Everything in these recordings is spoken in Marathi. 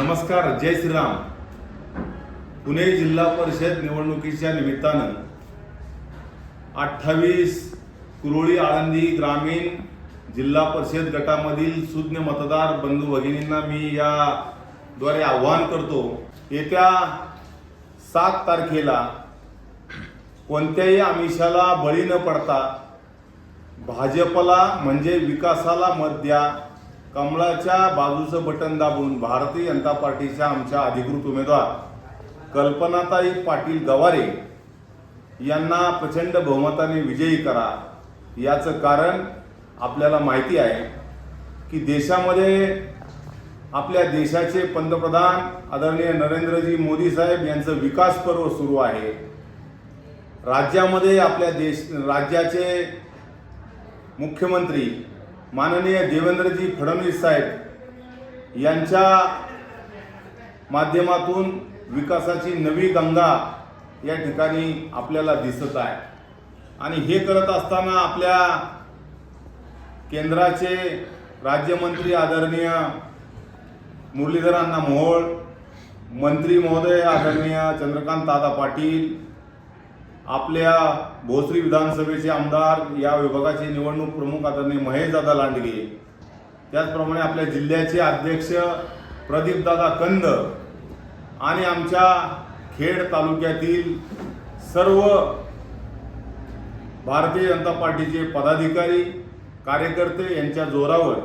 नमस्कार, जय श्रीराम. पुणे जिल्हा परिषद निवडणुकीच्या निमित्तानं 28 कुरोळी आळंदी ग्रामीण जिल्हा परिषद गटामधील सुज्ञ मतदार बंधू भगिनींना मी याद्वारे आवाहन करतो. येत्या 7 तारखेला कोणत्याही आमिषाला बळी न पडता भाजपला म्हणजे विकासाला मत द्या, कमळाच्या बाजूचं बटन दाबून भारतीय जनता पार्टीच्या आमच्या अधिकृत उमेदवार कल्पनाताई पाटील गवारे यांना प्रचंड बहुमताने विजयी करा. याचं कारण आपल्याला माहिती आहे की देशामध्ये आपल्या देशाचे पंतप्रधान आदरणीय नरेंद्रजी मोदी साहेब यांचं विकास पर्व सुरू आहे. राज्यामध्ये आपल्या राज्याचे मुख्यमंत्री माननीय देवेंद्रजी फडणवीस साहेब यांच्या माध्यमातून विकासाची नवी गंगा या ठिकाणी आपल्याला दिसत आहे. आणि हे करत असताना आपल्या केंद्राचे राज्यमंत्री आदरणीय मुरलीधरांना मोहोळ, मंत्री महोदय आदरणीय चंद्रकांत दादा पाटील, आपल्या भोसरी विधानसभेचे आमदार, या विभागाचे निवडणूक प्रमुख आदरणीय महेशदादा लांडगे, त्याचप्रमाणे आपल्या जिल्ह्याचे अध्यक्ष प्रदीपदादा कंद आणि आमच्या खेड तालुक्यातील सर्व भारतीय जनता पार्टीचे पदाधिकारी कार्यकर्ते यांच्या जोरावर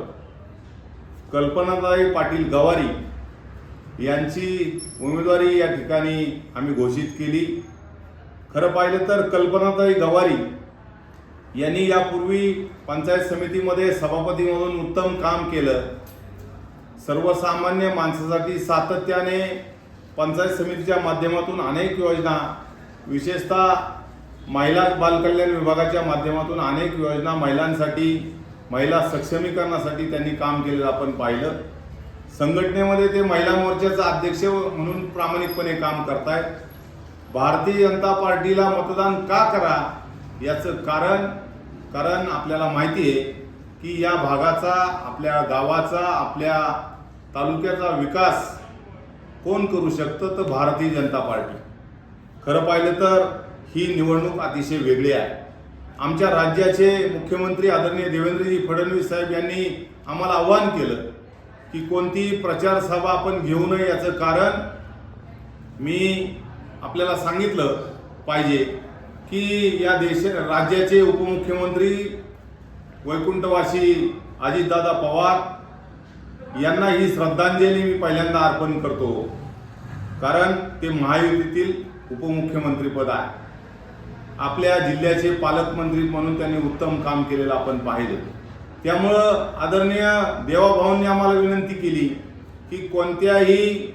कल्पनाताई पाटील गवारी यांची उमेदवारी या ठिकाणी आम्ही घोषित केली. खरं पाहिलं तर कल्पनाताई गवारी यांनी यापूर्वी पंचायत समितीमध्ये सभापती म्हणून उत्तम काम केलं. सर्वसामान्य माणसासाठी सातत्याने पंचायत समितीच्या माध्यमातून अनेक योजना, विशेषतः महिला बालकल्याण विभागाच्या माध्यमातून अनेक योजना महिलांसाठी, महिला सक्षमीकरणासाठी त्यांनी काम केलेलं आपण पाहिलं. संघटनेमध्ये ते महिला मोर्चाचा अध्यक्ष म्हणून प्रामाणिकपणे काम करतायत. भारतीय जनता पार्टीला मतदान का करा याचं कारण आपल्याला माहिती आहे की या भागाचा, आपल्या गावाचा, आपल्या तालुक्याचा विकास कोण करू शकतं तर भारतीय जनता पार्टी. खरं पाहिलं तर ही निवडणूक अतिशय वेगळी आहे. आमच्या राज्याचे मुख्यमंत्री आदरणीय देवेंद्रजी फडणवीस साहेब यांनी आम्हाला आवाहन केलं की कोणतीही प्रचार सभा आपण घेऊ नये. याचं कारण मी आपल्याला सांगितलं पाहिजे की या राज्याचे उपमुख्यमंत्री वैकुंठवासी अजितदादा पवार यांना ही श्रद्धांजली मी पहिल्यांदा अर्पण करतो. कारण ते महायुतीतील उपमुख्यमंत्रीपद आहे. आपल्या जिल्ह्याचे पालकमंत्री म्हणून त्यांनी उत्तम काम केलेलं आपण पाहिलं. त्यामुळं आदरणीय देवाभाऊंनी आम्हाला विनंती केली की कोणत्याही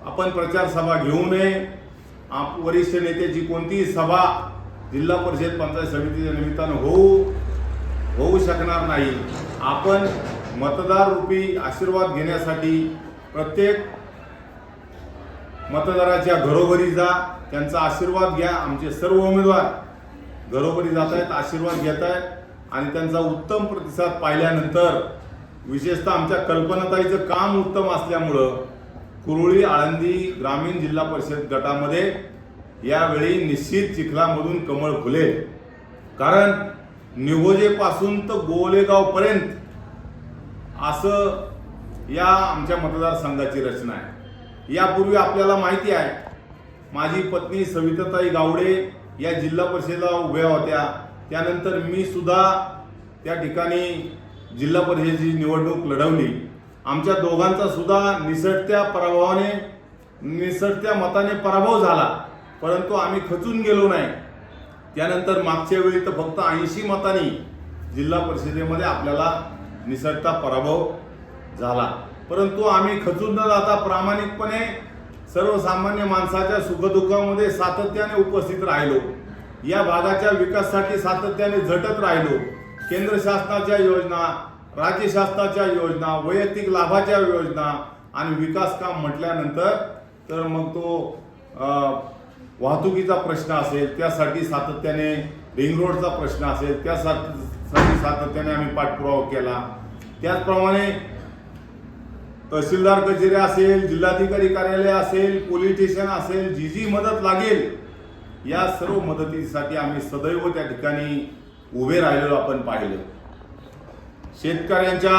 आपण प्रचार सभा घेऊ नये. वरिष्ठ नेत्याची कोणतीही सभा जिल्हा परिषद पंचायत समितीच्या निमित्तानं होऊ शकणार नाही. आपण मतदार रूपी आशीर्वाद घेण्यासाठी प्रत्येक मतदाराच्या घरोघरी जा, त्यांचा आशीर्वाद घ्या. आमचे सर्व उमेदवार घरोघरी जात आहेत, आशीर्वाद घेत आहेत आणि त्यांचा उत्तम प्रतिसाद पाहिल्यानंतर, विशेषतः आमच्या कल्पनाताईचं काम उत्तम असल्यामुळं कुरोळी आळंदी ग्रामीण जिल्हा परिषद गटामध्ये यावेळी निश्चित चिखलामधून कमळ फुलेल. कारण निगोजेपासून तर गोलेगाव पर्यंत असं या आमच्या मतदारसंघाची रचना आहे. यापूर्वी आपल्याला माहिती आहे, माझी पत्नी सविताताई गावडे या जिल्हा परिषदेला उभ्या होत्या. त्यानंतर मी सुद्धा त्या ठिकाणी जिल्हा परिषदेची निवडणूक लढवली. आमच्या दोघांचा सुद्धा निसटत्या मताने पराभव झाला, परंतु आम्ही खचून गेलो नाही. त्यानंतर मागच्या वेळी तर फक्त 80 मतांनी जिल्हा परिषदेमध्ये आपल्याला निसटता पराभव झाला. परंतु आम्ही खचून न जाता प्रामाणिकपणे सर्वसामान्य माणसाच्या सुखदुःखामध्ये सातत्याने उपस्थित राहिलो. या भागाच्या विकासासाठी सातत्याने झटत राहिलो. केंद्र शासनाच्या योजना, राज्य शासनाच्या योजना, वैयक्तिक लाभाच्या योजना आणि विकास काम म्हटल्यानंतर तर मग तो वाहतुकीचा प्रश्न असेल त्यासाठी सातत्याने, रिंग रोडचा प्रश्न असेल त्यासाठी सातत्याने आम्ही पाठपुरावा केला. त्याचप्रमाणे तहसीलदार कचेरी असेल, जिल्हाधिकारी कार्यालय असेल, पोलीस स्टेशन असेल, जी मदत लागेल या सर्व मदतीसाठी आम्ही सदैव त्या ठिकाणी उभे राहिलेलो आपण पाहिलं. शेतकऱ्यांच्या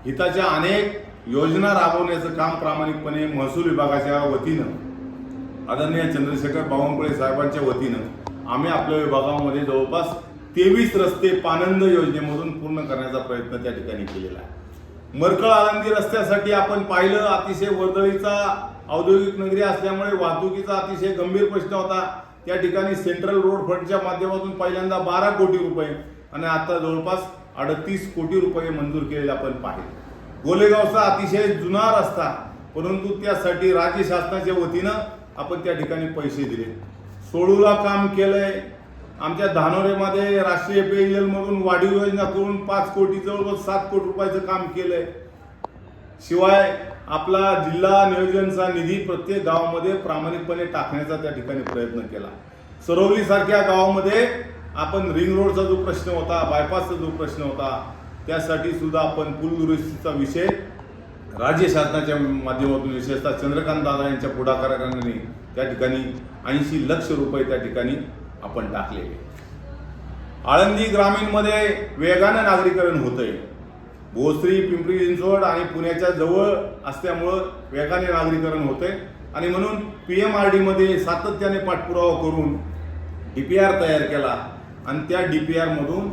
हिताच्या अनेक योजना राबवण्याचं काम प्रामाणिकपणे महसूल विभागाच्या वतीनं आदरणीय चंद्रशेखर बावनकुळे साहेबांच्या वतीनं आम्ही आपल्या विभागामध्ये जवळपास 23 रस्ते पानंद योजनेमधून पूर्ण करण्याचा प्रयत्न त्या ठिकाणी केलेला आहे. मरकळ आळंदी रस्त्यासाठी आपण पाहिलं, अतिशय वर्दळीचा औद्योगिक नगरी असल्यामुळे वाहतुकीचा अतिशय गंभीर प्रश्न होता. त्या ठिकाणी सेंट्रल रोड फंडच्या माध्यमातून पहिल्यांदा 12 कोटी रुपये आणि आता जवळपास 38 कोटी रुपये मंजूर केलेले आपण पाहिले. गोलेगावचा अतिशय जुना रस्ता, परंतु त्यासाठी राज्य शासनाच्या वतीनं आपण त्या ठिकाणी पैसे दिले. सोडूला काम केलंय. आमच्या धानोरेमध्ये राष्ट्रीय पेयजल मधून वाढीव योजना करून 5 कोटी जवळपास 7 कोटी रुपयाचं काम केलंय. शिवाय आपला जिल्हा नियोजनचा निधी प्रत्येक गावामध्ये प्रामाणिकपणे टाकण्याचा त्या ठिकाणी प्रयत्न केला. सरवली सारख्या गावामध्ये आपण रिंग रोडचा जो प्रश्न होता, बायपासचा जो प्रश्न होता, त्यासाठी सुद्धा आपण पूल दुरुस्तीचा विषय राज्य शासनाच्या माध्यमातून विशेषतः चंद्रकांत दादा यांच्या पुढाकाराने त्या ठिकाणी 80 लाख रुपये त्या ठिकाणी आपण टाकलेले. आळंदी ग्रामीणमध्ये वेगानं नागरीकरण होतंय. भोसरी, पिंपरी चिंचवड आणि पुण्याच्या जवळ असल्यामुळं वेगाने नागरीकरण होतंय आणि म्हणून PMRD मध्ये सातत्याने पाठपुरावा करून DPR तयार केला आणि त्या DPR मधून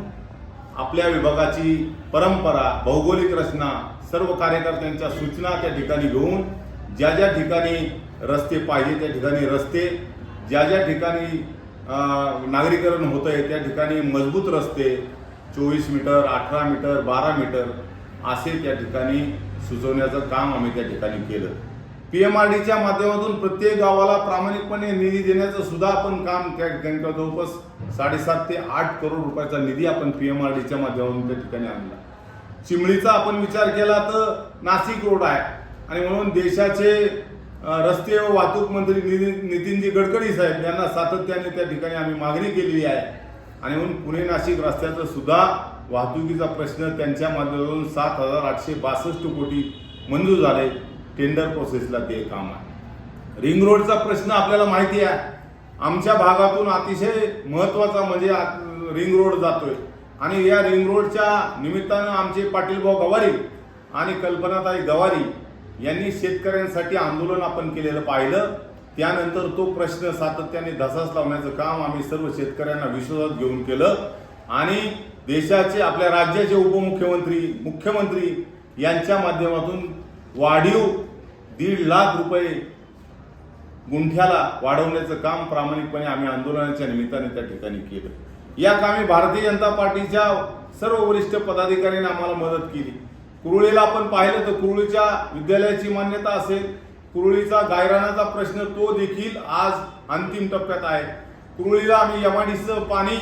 आपल्या विभागाची परंपरा, भौगोलिक रचना, सर्व कार्यकर्त्यांच्या सूचना त्या ठिकाणी घेऊन ज्या ज्या ठिकाणी रस्ते पाहिजे त्या ठिकाणी रस्ते, ज्या ज्या ठिकाणी नागरीकरण होतंय त्या ठिकाणी मजबूत रस्ते 24 मीटर, 18 मीटर, 12 मीटर असे त्या ठिकाणी सुचवण्याचं काम आम्ही त्या ठिकाणी केलं. PMRDच्या माध्यमातून प्रत्येक गावाला प्रामाणिकपणे निधी देण्याचं सुद्धा आपण काम त्या ठिकाणी जवळपास 7.5 ते 8 करोड रुपयाचा निधी आपण PMRDच्या माध्यमातून त्या ठिकाणी आणला. चिमळीचा आपण विचार केला तर नाशिक रोड आहे आणि म्हणून देशाचे रस्ते व वाहतूक मंत्री नितीनजी गडकरी साहेब यांना सातत्याने त्या ठिकाणी आम्ही मागणी केलेली आहे आणि म्हणून पुणे नाशिक रस्त्याचा सुद्धा वाहतुकीचा प्रश्न त्यांच्या माध्यमातून 7,862 कोटी मंजूर झाले. टेंडर प्रोसेसला ते काम आहे. रिंग रोडचा प्रश्न आपल्याला माहिती आहे. आमच्या भागातून अतिशय महत्त्वाचा म्हणजे रिंग रोड जातोय आणि या रिंग रोडच्या निमित्तानं आमचे पाटीलभाऊ गवारी आणि कल्पनाताई गवारी यांनी शेतकऱ्यांसाठी आंदोलन आपण केलेलं पाहिलं. त्यानंतर तो प्रश्न सातत्याने धसास लावण्याचं काम आम्ही सर्व शेतकऱ्यांना विश्वासात घेऊन केलं आणि देशाचे, आपल्या राज्याचे उपमुख्यमंत्री, मुख्यमंत्री यांच्या माध्यमातून वाढीव 1.5 लाख रुपये गुंठ्याला वाढवण्याचं काम प्रामाणिकपणे आम्ही आंदोलनाच्या निमित्ताने त्या ठिकाणी केलं. या कामी भारतीय जनता पार्टीच्या सर्व वरिष्ठ पदाधिकाऱ्यांनी आम्हाला मदत केली. कुरुळीला आपण पाहिलं तर कुरुळीच्या विद्यालयाची मान्यता असेल, कुरुळीचा गायरानाचा प्रश्न तो देखील आज अंतिम टप्प्यात आहे. कुरुळीला आम्ही MIDCचं पाणी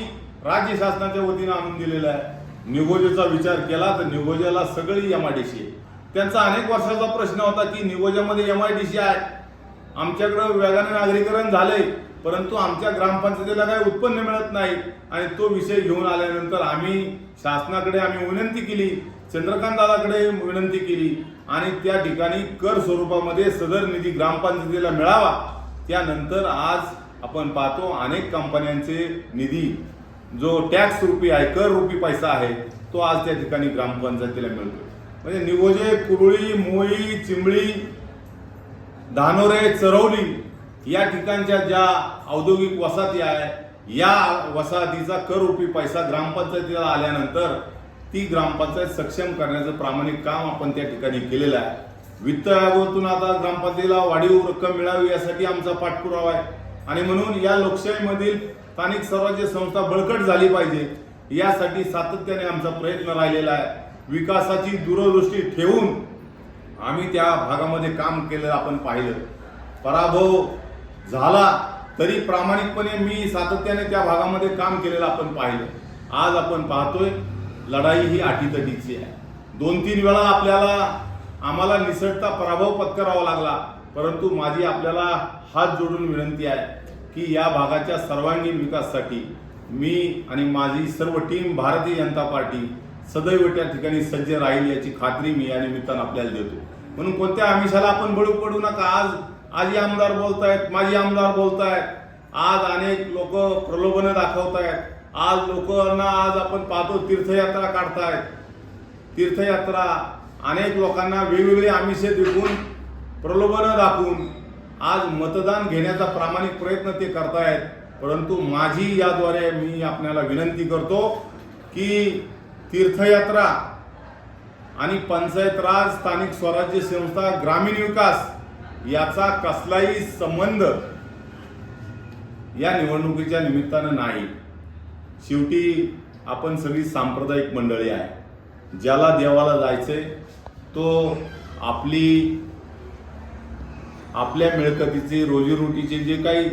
राज्य शासनाच्या वतीनं आणून दिलेलं आहे. निगोजेचा विचार केला तर निगोजाला सगळी MIDC आहे. त्यांचा अनेक वर्षाचा प्रश्न होता की निगोजामध्ये MIDC आहे, आमच्याकडं वेगाने नागरीकरण झाले परंतु आमच्या ग्रामपंचायतीला काही उत्पन्न मिळत नाही आणि तो विषय घेऊन आल्यानंतर आम्ही शासनाकडे विनंती केली, चंद्रकांत दादाकडे विनंती केली आणि त्या ठिकाणी कर स्वरूपामध्ये सदर निधी ग्रामपंचायतीला मिळावा. त्यानंतर आज आपण पाहतो अनेक कंपन्यांचे निधी जो टॅक्स रूपी आहे, कर रूपी पैसा आहे, तो आज त्या ठिकाणी ग्रामपंचायतीला मिळतो. म्हणजे निगोजे, कुरुळी, मोई, चिंबळी, धानोरे, चरवली या ठिकाणच्या ज्या औद्योगिक वसाहती आहे, या वसाहतीचा कर रूपी पैसा ग्रामपंचायतीला आल्यानंतर ती ग्रामपंचायत सक्षम करण्याचं प्रामाणिक काम आपण त्या ठिकाणी केलेलं आहे. वित्त आयोगातून आता ग्रामपंचायतीला वाढीव रक्कम मिळावी यासाठी आमचा पाठपुरावा आहे आणि म्हणून या लोकशाहीमधील स्थानिक स्वराज्य संस्था बळकट झाली पाहिजे यासाठी सातत्याने आमचा प्रयत्न राहिलेला आहे. विकासाची दूरदृष्टी ठेवून आम्ही त्या भागामध्ये काम केलं आपण पाहिलं. पराभव झाला तरी प्रामाणिकपणे मी सातत्याने त्या भागामध्ये काम केलेलं आपण पाहिलं. आज आपण पाहतोय लढाई ही अटीतटीची आहे. 2-3 वेळा आम्हाला निसटता पराभव पत्करावा लागला, परंतु माझी आपल्याला हात जोडून विनंती आहे की या भागाच्या सर्वांगीण विकासासाठी मी आणि माझी सर्व टीम भारतीय जनता पार्टी सदैव त्या ठिकाणी सज्ज राहील याची खात्री मी या निमित्तानं आपल्याला देतो. म्हणून कोणत्या आमिषाला आपण बळी पडू नका. आजी आमदार बोलतायत, माजी आमदार बोलतायत, आज अनेक लोक प्रलोभनं दाखवतायत, आज लोकांना आज आपण पाहतो तीर्थयात्रा काढतायत. तीर्थयात्रा अनेक लोकांना वेगवेगळे आमिषे देऊन प्रलोभनं दाखवून आज मतदान घेण्याचा प्रामाणिक प्रयत्न ते करतायत. परंतु माझी याद्वारे मी आपल्याला विनंती करतो की तीर्थयात्रा आणि पंचायत राज, स्थानिक स्वराज्य संस्था, ग्रामीण विकास याचा कसलाही संबंध या निवडणुकीच्या निमित्तानं नाही. शेवटी आपण सगळी सांप्रदायिक मंडळी आहे. ज्याला देवाला जायचंय तो आपल्या मिळकतीचे, रोजीरोटीचे जे काही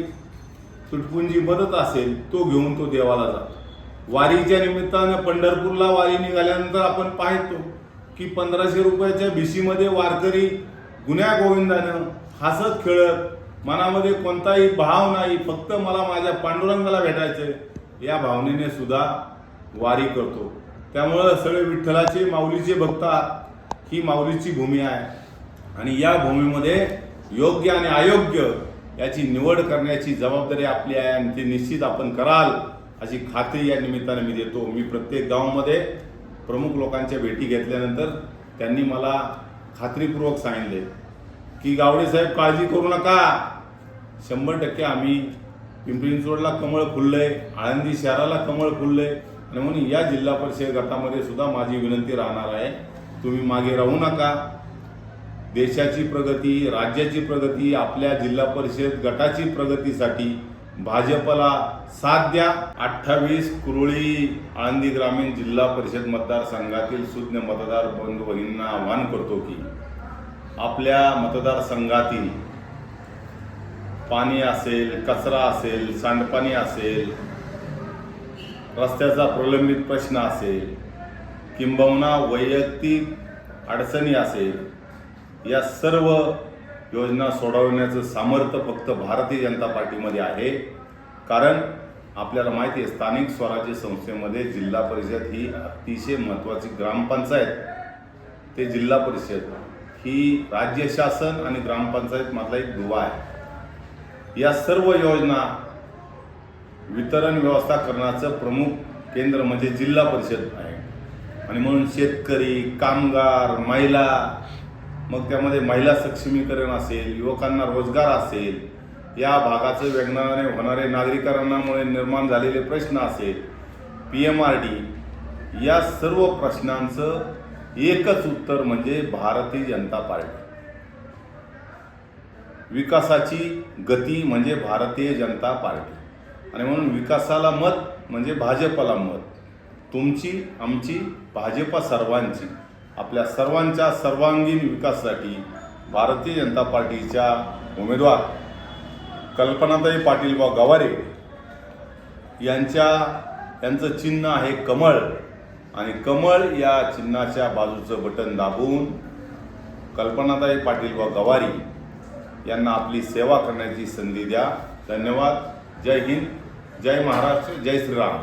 तुटपुंजी मदत असेल तो घेऊन तो देवाला जातो. वारीच्या निमित्तानं पंढरपूरला वारी निघाल्यानंतर आपण पाहतो की 1500 रुपयाच्या भिशीमध्ये वारकरी गुण्या गोविंदानं हसत खेळत, मनामध्ये कोणताही भाव नाही, फक्त मला माझ्या पांडुरंगाला भेटायचंय या भावनेने सुद्धा वारी करतो. त्यामुळं सगळे विठ्ठलाचे, माऊलीचे भक्त ही माऊलीची भूमी आहे आणि या भूमीमध्ये योग्य आणि अयोग्य याची निवड करण्याची जबाबदारी आपली आहे आणि ती निश्चित आपण कराल अशी खात्री या निमित्ताने मी देतो. मी प्रत्येक गावामध्ये प्रमुख लोकांच्या भेटी घेतल्यानंतर त्यांनी मला खात्रीपूर्वक सांगितले की गावडे साहेब काळजी करू नका, 100% आम्ही पिंपरी चिंचवडला कमळ फुललंय, आळंदी शहराला कमळ फुललंय आणि म्हणून या जिल्हा परिषद गटामध्ये सुद्धा माझी विनंती राहणार आहे, तुम्ही मागे राहू नका. देशाची प्रगती, राज्याची प्रगती, आपल्या जिल्हा परिषद गटाची प्रगतीसाठी भाजपला साथ द्या. 28 कुरळी आळंदी ग्रामीण जिल्हा परिषद मतदारसंघातील सुज्ञ मतदार बंधू भगिनींना आवाहन करतो की आपल्या मतदारसंघातील पाणी असेल, कचरा असेल, सांडपाणी असेल, रस्त्याचा प्रलंबित प्रश्न असेल, किंबहुना वैयक्तिक अडचणी असेल, या सर्व योजना सोडवण्याचं सामर्थ्य फक्त भारतीय जनता पार्टीमध्ये आहे. कारण आपल्याला माहिती आहे स्थानिक स्वराज्य संस्थेमध्ये जिल्हा परिषद ही अतिशय महत्त्वाची, ग्रामपंचायत ते जिल्हा परिषद ही राज्य शासन आणि ग्रामपंचायत मधला एक दुवा आहे. या सर्व योजना वितरण व्यवस्था करण्याचं प्रमुख केंद्र म्हणजे जिल्हा परिषद आहे आणि म्हणून शेतकरी, कामगार, महिला, मग त्यामध्ये महिला सक्षमीकरण असेल, युवकांना रोजगार असेल, या भागाचं वेगणाने होणारे नागरिकांमुळे निर्माण झालेले प्रश्न असेल, PMRD, या सर्व प्रश्नांचं एकच उत्तर म्हणजे भारतीय जनता पार्टी. विकासाची गती म्हणजे भारतीय जनता पार्टी आणि म्हणून विकासाला मत म्हणजे भाजपला मत. तुमची, आमची, भाजपा सर्वांची, आपल्या सर्वांच्या सर्वांगीण विकासासाठी भारतीय जनता पार्टीच्या उमेदवार कल्पनाताई पाटील गवारे यांचं चिन्ह आहे कमळ आणि कमळ या चिन्हाच्या बाजूचं बटन दाबून कल्पनाताई पाटील गवारी यांना आपली सेवा करण्याची संधी द्या. धन्यवाद. जय हिंद, जय महाराष्ट्र, जय श्रीराम.